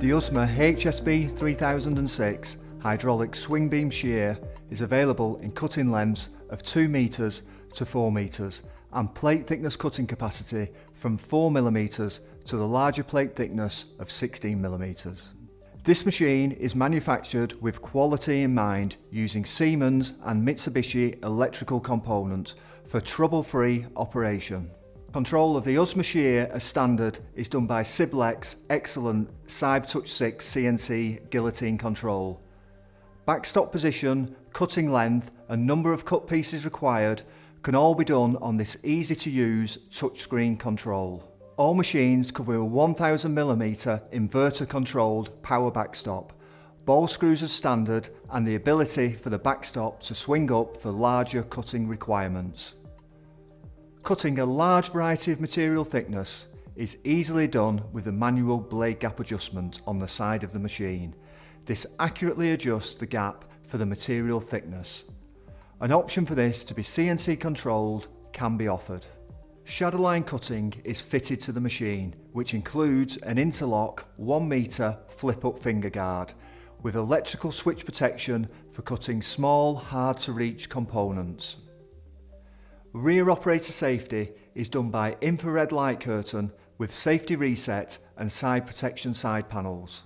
The UZMA HSB 3006 hydraulic swing beam shear is available in cutting lengths of 2 metres to 4 metres and plate thickness cutting capacity from 4mm to the larger plate thickness of 16mm. This machine is manufactured with quality in mind, using Siemens and Mitsubishi electrical components for trouble-free operation. Control of the UZMA shear as standard is done by Siblex excellent Cybe Touch 6 CNC guillotine control. Backstop position, cutting length and number of cut pieces required can all be done on this easy to use touchscreen control. All machines come with a 1000mm inverter controlled power backstop, ball screws as standard and the ability for the backstop to swing up for larger cutting requirements. Cutting a large variety of material thickness is easily done with a manual blade gap adjustment on the side of the machine. This accurately adjusts the gap for the material thickness. An option for this to be CNC controlled can be offered. Shadowline cutting is fitted to the machine, which includes an interlock 1 metre flip-up finger guard with electrical switch protection for cutting small, hard to reach components. Rear operator safety is done by infrared light curtain with safety reset and side protection side panels.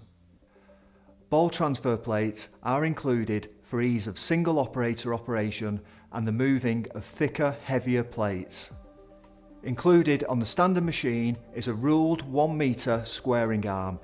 Ball transfer plates are included for ease of single operator operation and the moving of thicker, heavier plates. Included on the standard machine is a ruled 1 metre squaring arm